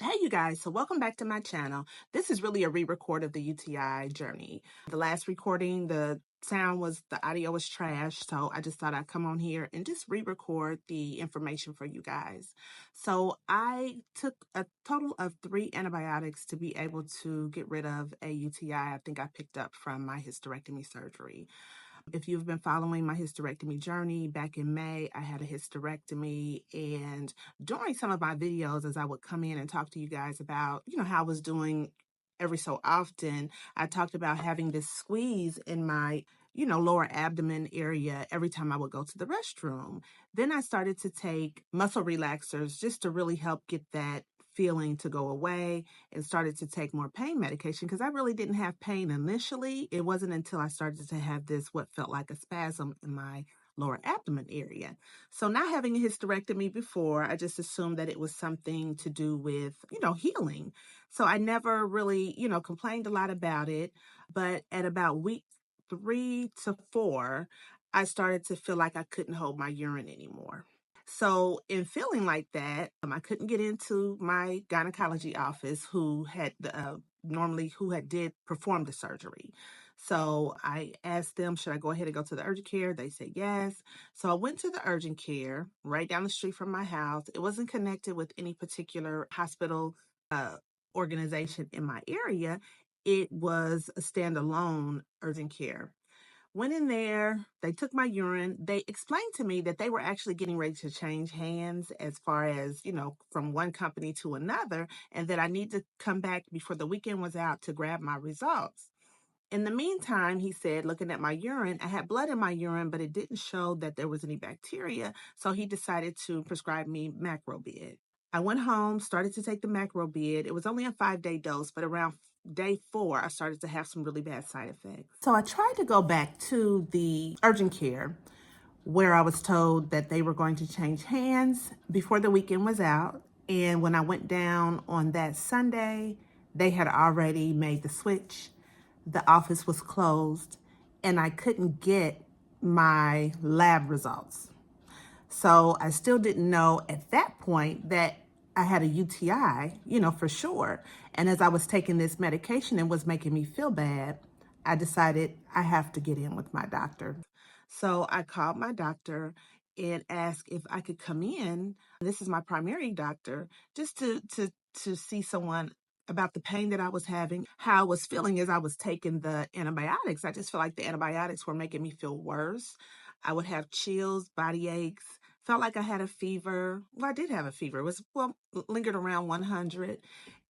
Hey you guys, so welcome back to my channel. This is really a re-record of the UTI Journey. The last recording, the audio was trash, so I just thought I'd come on here and just re-record the information for you guys. So I took a total of 3 antibiotics to be able to get rid of a UTI I think I picked up from my hysterectomy surgery. If you've been following my hysterectomy journey, back in May, I had a hysterectomy, and during some of my videos, as I would come in and talk to you guys about, how I was doing every so often, I talked about having this squeeze in my, lower abdomen area every time I would go to the restroom. Then I started to take muscle relaxers just to really help get that feeling to go away, and started to take more pain medication because I really didn't have pain initially. It wasn't until I started to have this, what felt like a spasm in my lower abdomen area. So not having a hysterectomy before, I just assumed that it was something to do with, healing. So I never really, complained a lot about it. But at about week 3 to 4, I started to feel like I couldn't hold my urine anymore. So in feeling like that, I couldn't get into my gynecology office who had did perform the surgery. So I asked them, should I go ahead and go to the urgent care? They said yes. So I went to the urgent care right down the street from my house. It wasn't connected with any particular hospital uh, organization in my area. It was a standalone urgent care. Went in there, they took my urine. They explained to me that they were actually getting ready to change hands as far as, from one company to another, and that I need to come back before the weekend was out to grab my results. In the meantime, he said, looking at my urine, I had blood in my urine, but it didn't show that there was any bacteria. So he decided to prescribe me macrobid. I went home, started to take the macrobid. It was only a 5-day dose, but around day 4, I started to have some really bad side effects. So I tried to go back to the urgent care where I was told that they were going to change hands before the weekend was out. And when I went down on that Sunday, they had already made the switch. The office was closed, and I couldn't get my lab results. So I still didn't know at that point that I had a UTI, for sure. And as I was taking this medication and was making me feel bad, I decided I have to get in with my doctor. So I called my doctor and asked if I could come in. This is my primary doctor, just to see someone about the pain that I was having, how I was feeling as I was taking the antibiotics. I just felt like the antibiotics were making me feel worse. I would have chills, body aches, felt like I had a fever. Well, I did have a fever. It was, lingered around 100.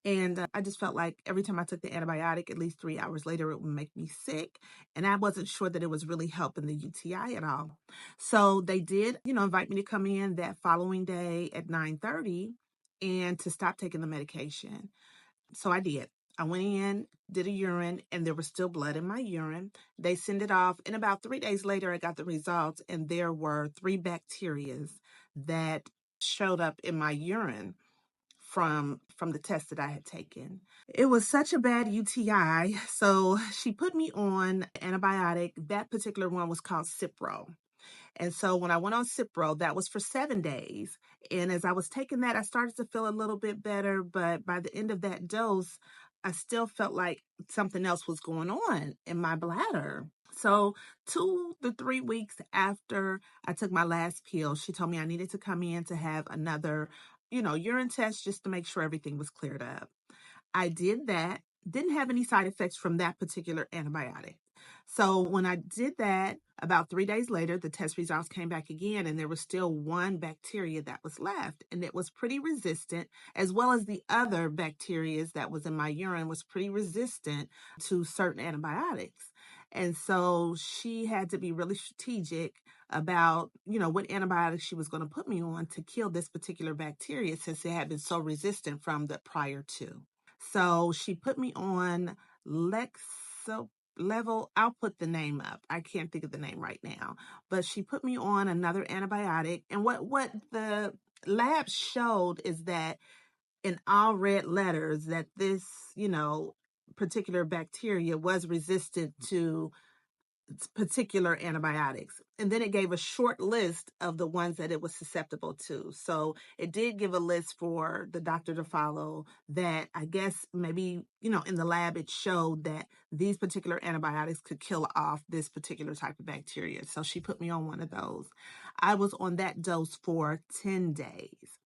And I just felt like every time I took the antibiotic, at least 3 hours later, it would make me sick. And I wasn't sure that it was really helping the UTI at all. So they did, invite me to come in that following day at 9:30 and to stop taking the medication. So I did. I went in, did a urine, and there was still blood in my urine. They sent it off, and about 3 days later, I got the results, and there were 3 bacterias that showed up in my urine from the test that I had taken. It was such a bad UTI, so she put me on antibiotic. That particular one was called Cipro. And so when I went on Cipro, that was for 7 days. And as I was taking that, I started to feel a little bit better. But by the end of that dose, I still felt like something else was going on in my bladder. So 2 to 3 weeks after I took my last pill, she told me I needed to come in to have another, urine test just to make sure everything was cleared up. I did that, didn't have any side effects from that particular antibiotic. So when I did that, about 3 days later, the test results came back again, and there was still one bacteria that was left, and it was pretty resistant, as well as the other bacteria that was in my urine was pretty resistant to certain antibiotics. And so she had to be really strategic about, what antibiotics she was going to put me on to kill this particular bacteria since it had been so resistant from the prior two. So she put me on Lexo level. I'll put the name up. I can't think of the name right now, but she put me on another antibiotic. And what the lab showed is that in all red letters that this, particular bacteria was resistant to particular antibiotics. And then it gave a short list of the ones that it was susceptible to. So it did give a list for the doctor to follow that I guess maybe, in the lab it showed that these particular antibiotics could kill off this particular type of bacteria. So she put me on one of those. I was on that dose for 10 days.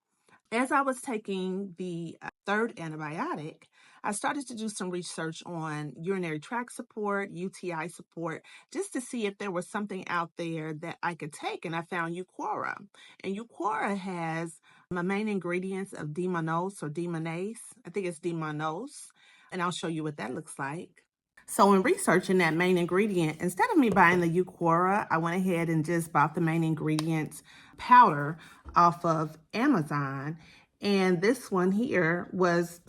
As I was taking the third antibiotic, I started to do some research on urinary tract support, UTI support, just to see if there was something out there that I could take. And I found Euquora. And Euquora has my main ingredients of D-mannose or D-mannase. I think it's D-mannose. And I'll show you what that looks like. So in researching that main ingredient, instead of me buying the Euquora, I went ahead and just bought the main ingredients powder off of Amazon. And this one here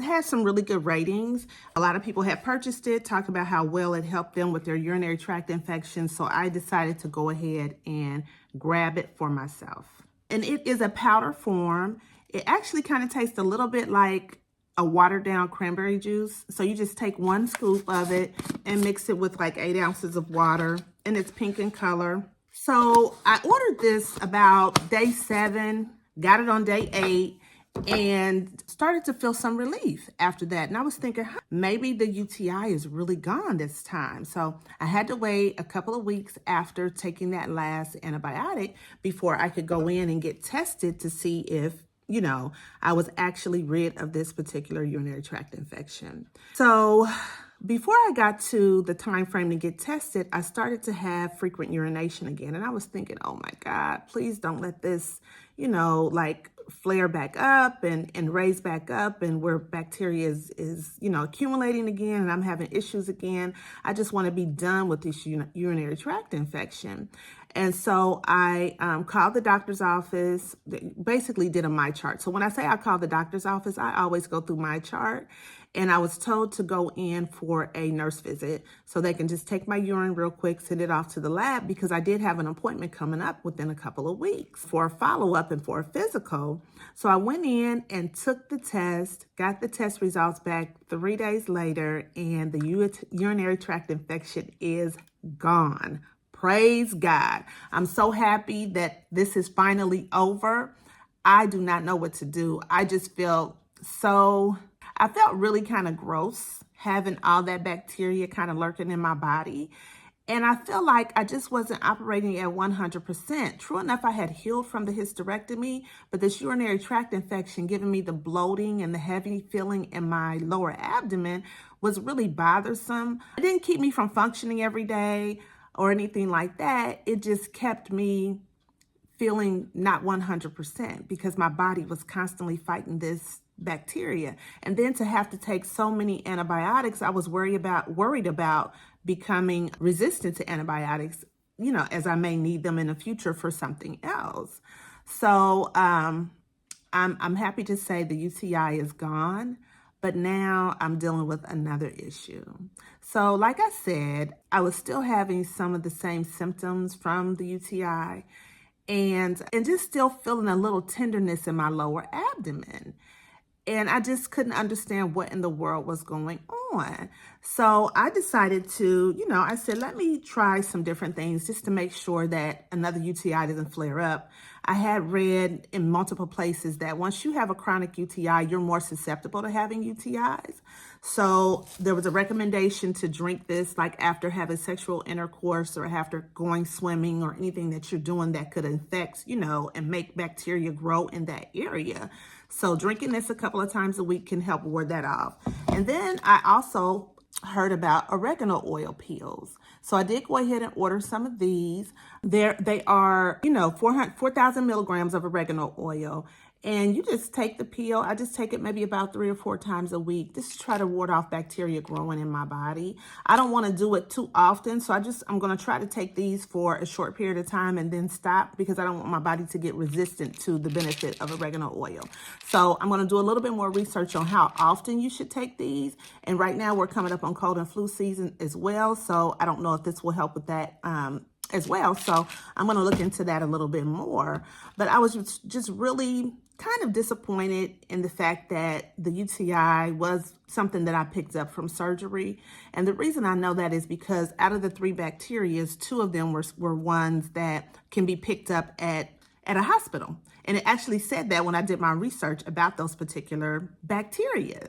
has some really good ratings. A lot of people had purchased it, talked about how well it helped them with their urinary tract infections. So I decided to go ahead and grab it for myself. And it is a powder form. It actually kind of tastes a little bit like a watered down cranberry juice. So you just take 1 scoop of it and mix it with like 8 ounces of water, and it's pink in color. So I ordered this about day 7, got it on day 8, and started to feel some relief after that. And I was thinking, maybe the UTI is really gone this time. So I had to wait a couple of weeks after taking that last antibiotic before I could go in and get tested to see if I was actually rid of this particular urinary tract infection. So before I got to the time frame to get tested, I started to have frequent urination again. And I was thinking, oh my God, please don't let this, flare back up and raise back up, and where bacteria is accumulating again and I'm having issues again. I just want to be done with this urinary tract infection. And so I called the doctor's office, basically did a my chart. So when I say I call the doctor's office, I always go through my chart. And I was told to go in for a nurse visit so they can just take my urine real quick, send it off to the lab, because I did have an appointment coming up within a couple of weeks for a follow-up and for a physical. So I went in and took the test, got the test results back 3 days later, and the urinary tract infection is gone. Praise God. I'm so happy that this is finally over. I do not know what to do. I just feel I felt really kind of gross having all that bacteria kind of lurking in my body. And I feel like I just wasn't operating at 100%. True enough, I had healed from the hysterectomy, but this urinary tract infection giving me the bloating and the heavy feeling in my lower abdomen was really bothersome. It didn't keep me from functioning every day or anything like that. It just kept me feeling not 100% because my body was constantly fighting this bacteria. And then to have to take so many antibiotics, I was worried about becoming resistant to antibiotics, as I may need them in the future for something else. So I'm happy to say the UTI is gone, but now I'm dealing with another issue. So like I said, I was still having some of the same symptoms from the UTI and just still feeling a little tenderness in my lower abdomen. And I just couldn't understand what in the world was going on. So I decided to, I said, let me try some different things just to make sure that another UTI doesn't flare up. I had read in multiple places that once you have a chronic UTI, you're more susceptible to having UTIs. So there was a recommendation to drink this like after having sexual intercourse or after going swimming or anything that you're doing that could infect, and make bacteria grow in that area. So drinking this a couple of times a week can help ward that off. And then I also heard about oregano oil pills. So I did go ahead and order some of these. They are, 4,000 milligrams of oregano oil. And you just take the pill. I just take it maybe about 3 or 4 times a week just to try to ward off bacteria growing in my body. I don't want to do it too often. So I'm going to try to take these for a short period of time and then stop because I don't want my body to get resistant to the benefit of oregano oil. So I'm going to do a little bit more research on how often you should take these. And right now we're coming up on cold and flu season as well. So I don't know if this will help with that as well. So I'm going to look into that a little bit more. But I was just really kind of disappointed in the fact that the UTI was something that I picked up from surgery. And the reason I know that is because out of the 3 bacteria, 2 of them were ones that can be picked up at a hospital. And it actually said that when I did my research about those particular bacteria.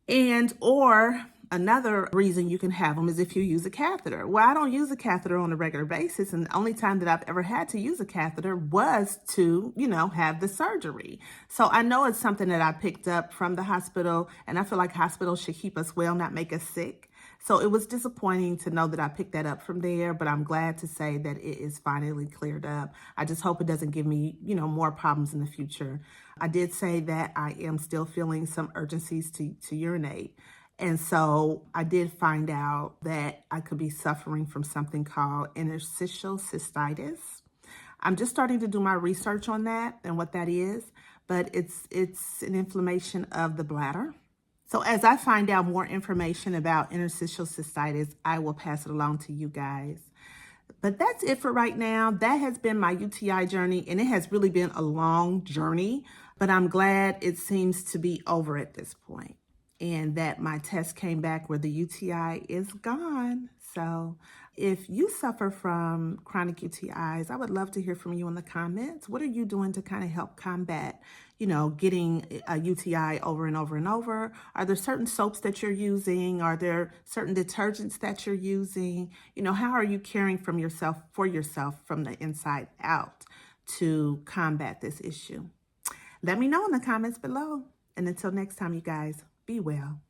And or another reason you can have them is if you use a catheter. Well, I don't use a catheter on a regular basis, and the only time that I've ever had to use a catheter was to, have the surgery. So I know it's something that I picked up from the hospital, and I feel like hospitals should keep us well, not make us sick. So it was disappointing to know that I picked that up from there, but I'm glad to say that it is finally cleared up. I just hope it doesn't give me, more problems in the future. I did say that I am still feeling some urgencies to urinate. And so I did find out that I could be suffering from something called interstitial cystitis. I'm just starting to do my research on that and what that is, but it's an inflammation of the bladder. So as I find out more information about interstitial cystitis, I will pass it along to you guys. But that's it for right now. That has been my UTI journey, and it has really been a long journey, but I'm glad it seems to be over at this point and that my test came back where the UTI is gone. So if you suffer from chronic UTIs, I would love to hear from you in the comments. What are you doing to kind of help combat, getting a UTI over and over and over? Are there certain soaps that you're using? Are there certain detergents that you're using? How are you caring for yourself from the inside out to combat this issue? Let me know in the comments below. And until next time, you guys, be well.